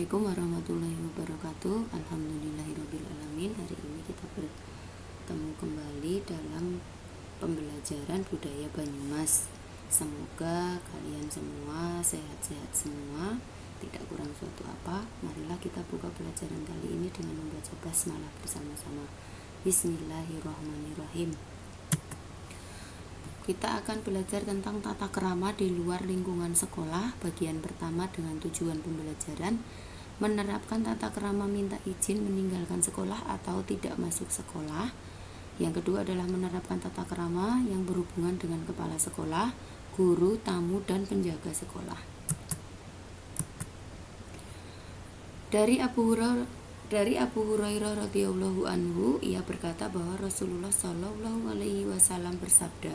Assalamualaikum warahmatullahi wabarakatuh. Alhamdulillahirrabbilalamin. Hari ini kita bertemu kembali dalam pembelajaran budaya Banyumas. Semoga kalian semua sehat-sehat semua, tidak kurang suatu apa. Marilah kita buka pelajaran kali ini dengan membaca basmalah bersama-sama. Bismillahirrahmanirrahim. Kita akan belajar tentang tata krama di luar lingkungan sekolah. Bagian pertama dengan tujuan pembelajaran, menerapkan tata krama minta izin meninggalkan sekolah atau tidak masuk sekolah. Yang kedua adalah menerapkan tata krama yang berhubungan dengan kepala sekolah, guru, tamu, dan penjaga sekolah. Dari Abu Hurairah radhiyallahu anhu, ia berkata bahwa Rasulullah shallallahu alaihi wasallam bersabda,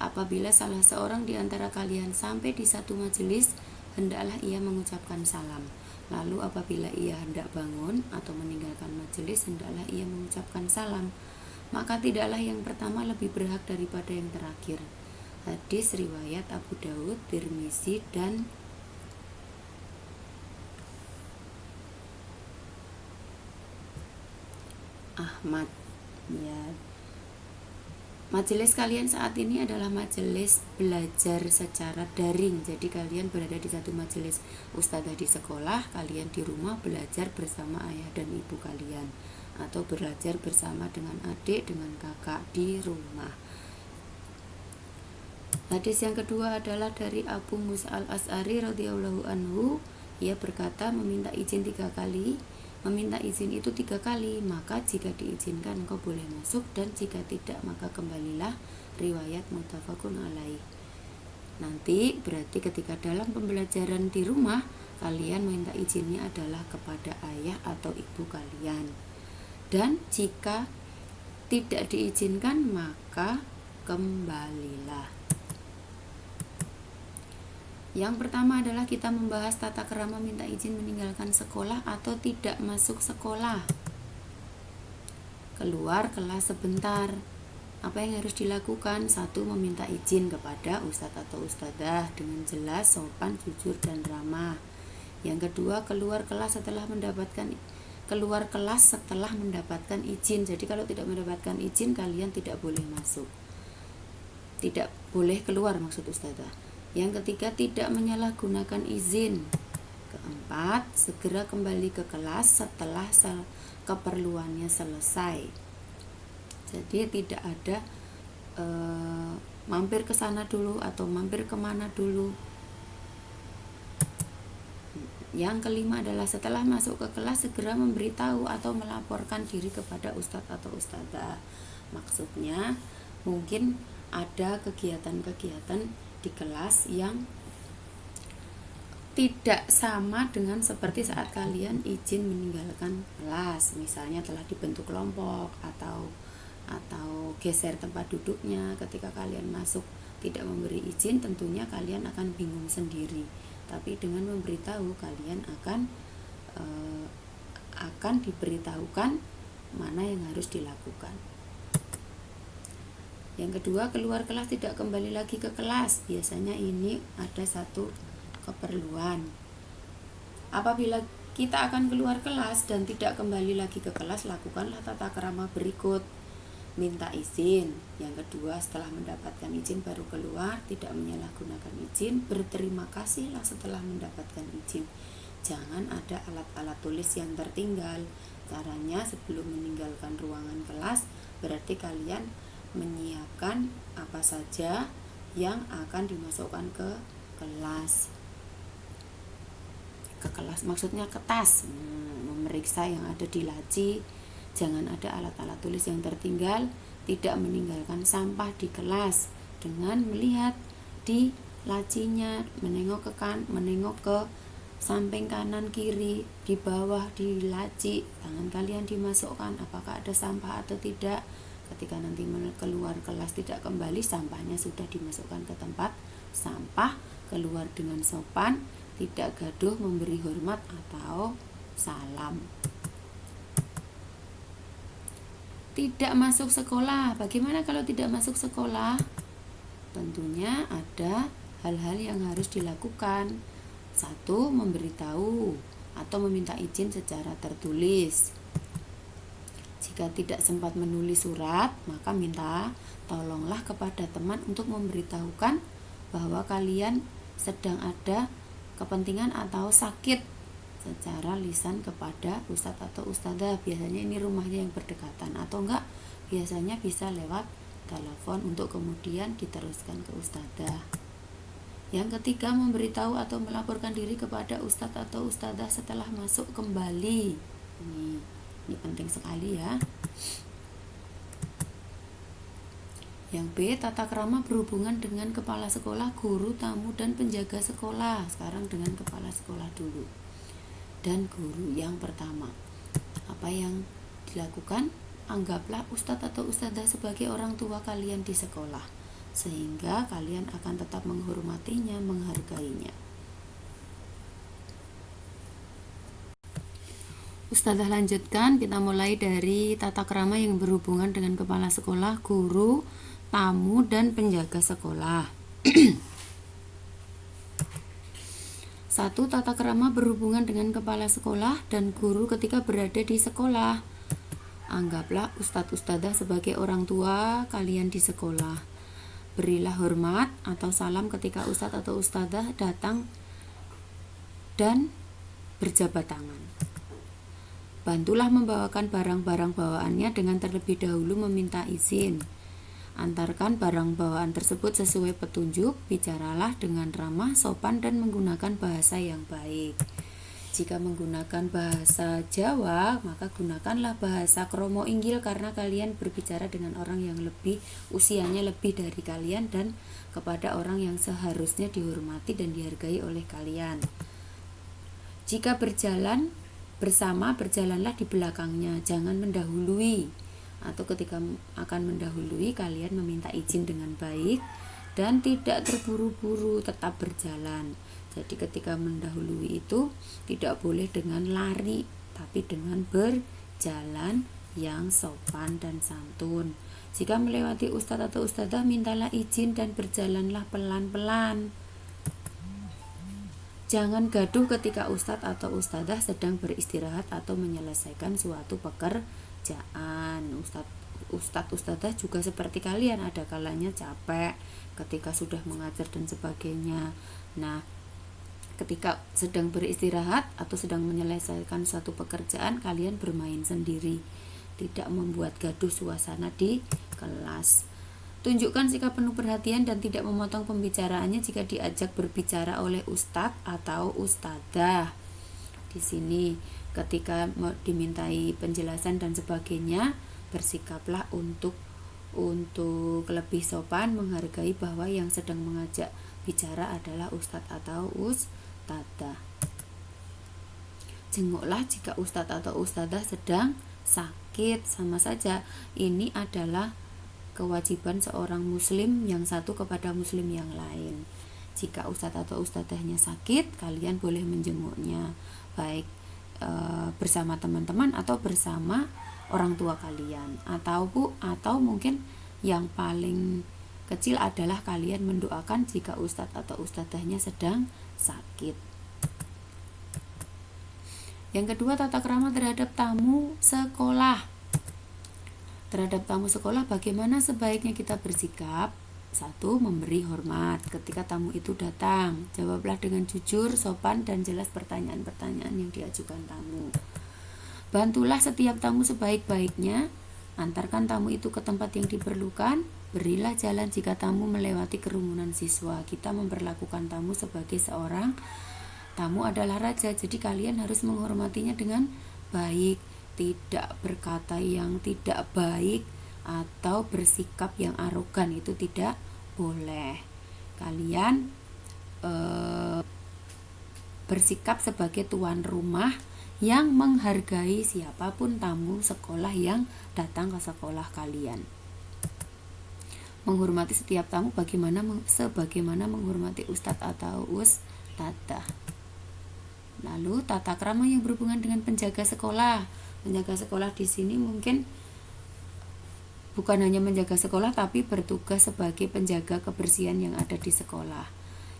apabila salah seorang di antara kalian sampai di satu majelis, hendaklah ia mengucapkan salam. Lalu apabila ia hendak bangun atau meninggalkan majelis, hendaklah ia mengucapkan salam. Maka tidaklah yang pertama lebih berhak daripada yang terakhir. Hadis riwayat Abu Daud, Tirmizi, dan Ahmad. Ya. Majelis kalian saat ini adalah majelis belajar secara daring. Jadi kalian berada di satu majelis ustadzah di sekolah, kalian di rumah belajar bersama ayah dan ibu kalian, atau belajar bersama dengan adik, dengan kakak di rumah. Hadis yang kedua adalah dari Abu Musa al-Asy'ari radhiyallahu anhu. Ia berkata, meminta izin 3 kali. Meminta izin itu 3 kali, maka jika diizinkan engkau boleh masuk, dan jika tidak maka kembalilah. Riwayat muttafaqun alaih. Nanti berarti ketika dalam pembelajaran di rumah, kalian meminta izinnya adalah kepada ayah atau ibu kalian. Dan jika tidak diizinkan maka kembalilah. Yang pertama adalah kita membahas tata krama minta izin meninggalkan sekolah atau tidak masuk sekolah. Keluar kelas sebentar. Apa yang harus dilakukan? 1. Meminta izin kepada ustadz atau ustadzah dengan jelas, sopan, jujur, dan ramah. Yang kedua, keluar kelas setelah mendapatkan izin. Jadi kalau tidak mendapatkan izin, kalian tidak boleh masuk. Tidak boleh keluar maksud ustadzah. Yang ketiga, tidak menyalahgunakan izin. Keempat, segera kembali ke kelas setelah keperluannya selesai. Jadi tidak ada mampir ke sana dulu atau mampir kemana dulu. Yang kelima adalah setelah masuk ke kelas segera memberitahu atau melaporkan diri kepada ustadz atau ustadzah. Maksudnya mungkin ada kegiatan-kegiatan di kelas yang tidak sama dengan seperti saat kalian izin meninggalkan kelas. Misalnya telah dibentuk kelompok atau geser tempat duduknya. Ketika kalian masuk tidak memberi izin, tentunya kalian akan bingung sendiri. Tapi dengan memberitahu, kalian akan diberitahukan mana yang harus dilakukan. Yang kedua, keluar kelas tidak kembali lagi ke kelas. Biasanya ini ada satu keperluan. Apabila kita akan keluar kelas dan tidak kembali lagi ke kelas, lakukanlah tata krama berikut. Minta izin. Yang kedua, setelah mendapatkan izin baru keluar, tidak menyalahgunakan izin. Berterima kasihlah setelah mendapatkan izin. Jangan ada alat-alat tulis yang tertinggal. Caranya sebelum meninggalkan ruangan kelas, berarti kalian menyiapkan apa saja yang akan dimasukkan ke kelas. Maksudnya ke tas. Memeriksa yang ada di laci. Jangan ada alat-alat tulis yang tertinggal. Tidak meninggalkan sampah di kelas dengan melihat di lacinya, menengok ke samping kanan kiri, di bawah di laci, tangan kalian dimasukkan apakah ada sampah atau tidak. Ketika nanti keluar kelas tidak kembali, sampahnya sudah dimasukkan ke tempat sampah. Keluar dengan sopan, tidak gaduh, memberi hormat atau salam. Tidak masuk sekolah. Bagaimana kalau tidak masuk sekolah? Tentunya ada hal-hal yang harus dilakukan. 1. Memberitahu atau meminta izin secara tertulis. Jika tidak sempat menulis surat, maka minta tolonglah kepada teman untuk memberitahukan bahwa kalian sedang ada kepentingan atau sakit secara lisan kepada ustadz atau ustadzah. Biasanya ini rumahnya yang berdekatan, atau enggak biasanya bisa lewat telepon untuk kemudian diteruskan ke ustadzah. Yang ketiga, memberitahu atau melaporkan diri kepada ustadz atau ustadzah setelah masuk kembali. Ini penting sekali ya. Yang B, tata krama berhubungan dengan kepala sekolah, guru, tamu, dan penjaga sekolah. Sekarang dengan kepala sekolah dulu. Dan guru yang pertama, apa yang dilakukan? Anggaplah ustadz atau ustadzah sebagai orang tua kalian di sekolah, sehingga kalian akan tetap menghormatinya, menghargainya. Ustadzah lanjutkan, kita mulai dari tata krama yang berhubungan dengan kepala sekolah, guru, tamu, dan penjaga sekolah. 1. Tata krama berhubungan dengan kepala sekolah dan guru ketika berada di sekolah. Anggaplah ustadz ustadzah sebagai orang tua kalian di sekolah. Berilah hormat atau salam ketika ustadz atau ustadzah datang dan berjabat tangan. Bantulah membawakan barang-barang bawaannya dengan terlebih dahulu meminta izin. Antarkan barang bawaan tersebut sesuai petunjuk, bicaralah dengan ramah, sopan, dan menggunakan bahasa yang baik. Jika menggunakan bahasa Jawa, maka gunakanlah bahasa kromo inggil karena kalian berbicara dengan orang yang usianya lebih dari kalian dan kepada orang yang seharusnya dihormati dan dihargai oleh kalian. Jika berjalan bersama, berjalanlah di belakangnya, jangan mendahului. Atau ketika akan mendahului, kalian meminta izin dengan baik dan tidak terburu-buru, tetap berjalan. Jadi ketika mendahului itu tidak boleh dengan lari, tapi dengan berjalan yang sopan dan santun. Jika melewati ustadz atau ustadzah, mintalah izin dan berjalanlah pelan-pelan. Jangan gaduh ketika ustadz atau ustadzah sedang beristirahat atau menyelesaikan suatu pekerjaan. Ustadz ustadzah juga seperti kalian, ada kalanya capek ketika sudah mengajar dan sebagainya. Nah, ketika sedang beristirahat atau sedang menyelesaikan suatu pekerjaan, kalian bermain sendiri, tidak membuat gaduh suasana di kelas. Tunjukkan sikap penuh perhatian dan tidak memotong pembicaraannya jika diajak berbicara oleh ustadz atau ustadzah. Di sini ketika dimintai penjelasan dan sebagainya, bersikaplah untuk lebih sopan, menghargai bahwa yang sedang mengajak bicara adalah ustadz atau ustadzah. Jenguklah jika ustadz atau ustadzah sedang sakit. Sama saja, ini adalah kewajiban seorang muslim yang satu kepada muslim yang lain. Jika ustadz atau ustadzahnya sakit, kalian boleh menjenguknya, baik bersama teman-teman atau bersama orang tua kalian, atau mungkin yang paling kecil adalah kalian mendoakan jika ustadz atau ustadzahnya sedang sakit. Yang kedua, tata krama terhadap tamu sekolah. Terhadap tamu sekolah, bagaimana sebaiknya kita bersikap? 1. Memberi hormat ketika tamu itu datang. Jawablah dengan jujur, sopan, dan jelas pertanyaan-pertanyaan yang diajukan tamu. Bantulah setiap tamu sebaik-baiknya. Antarkan tamu itu ke tempat yang diperlukan. Berilah jalan jika tamu melewati kerumunan siswa. Kita memperlakukan tamu sebagai seorang tamu adalah raja, jadi kalian harus menghormatinya dengan baik. Tidak berkata yang tidak baik atau bersikap yang arogan, itu tidak boleh. Kalian bersikap sebagai tuan rumah yang menghargai siapapun tamu sekolah yang datang ke sekolah kalian. Menghormati setiap tamu sebagaimana menghormati ustadz atau ustadzah. Lalu tata krama yang berhubungan dengan penjaga sekolah. Penjaga sekolah di sini mungkin bukan hanya menjaga sekolah, tapi bertugas sebagai penjaga kebersihan yang ada di sekolah.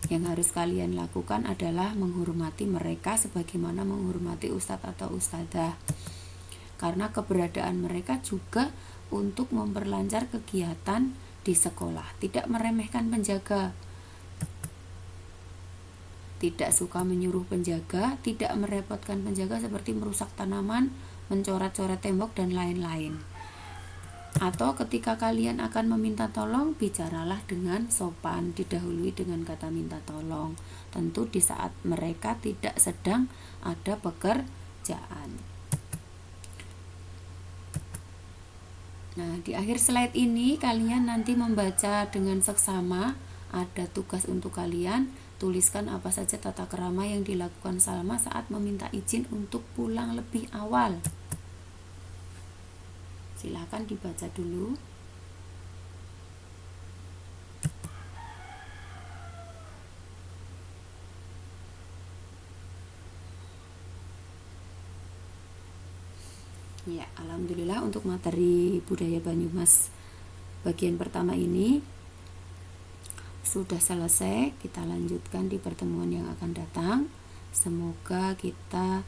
Yang harus kalian lakukan adalah menghormati mereka sebagaimana menghormati ustadz atau ustadzah. Karena keberadaan mereka juga untuk memperlancar kegiatan di sekolah. Tidak meremehkan penjaga, tidak suka menyuruh penjaga, tidak merepotkan penjaga seperti merusak tanaman, mencoret-coret tembok, dan lain-lain. Atau ketika kalian akan meminta tolong, bicaralah dengan sopan, didahului dengan kata minta tolong. Tentu di saat mereka tidak sedang ada pekerjaan. Nah, di akhir slide ini kalian nanti membaca dengan seksama. Ada tugas untuk kalian, tuliskan apa saja tata krama yang dilakukan Salma saat meminta izin untuk pulang lebih awal. Silakan dibaca dulu. Ya, alhamdulillah untuk materi budaya Banyumas bagian pertama ini sudah selesai. Kita lanjutkan di pertemuan yang akan datang. Semoga kita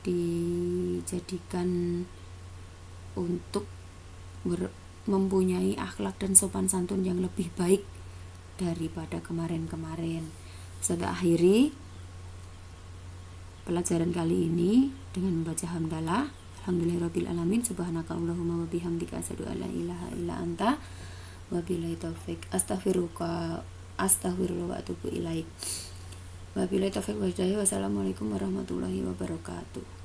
dijadikan untuk mempunyai akhlak dan sopan santun yang lebih baik daripada kemarin-kemarin. Sudah akhiri pelajaran kali ini dengan membaca hamdalah. Alhamdulillahirabbil alamin, subhanaka Allahumma wa bihamdika asyhadu an la ilaha illa anta wa billahi taufik astaghfirullah wa atubu ilaik. Wa billahi taufik wa hidayah. Wassalamualaikum warahmatullahi wabarakatuh.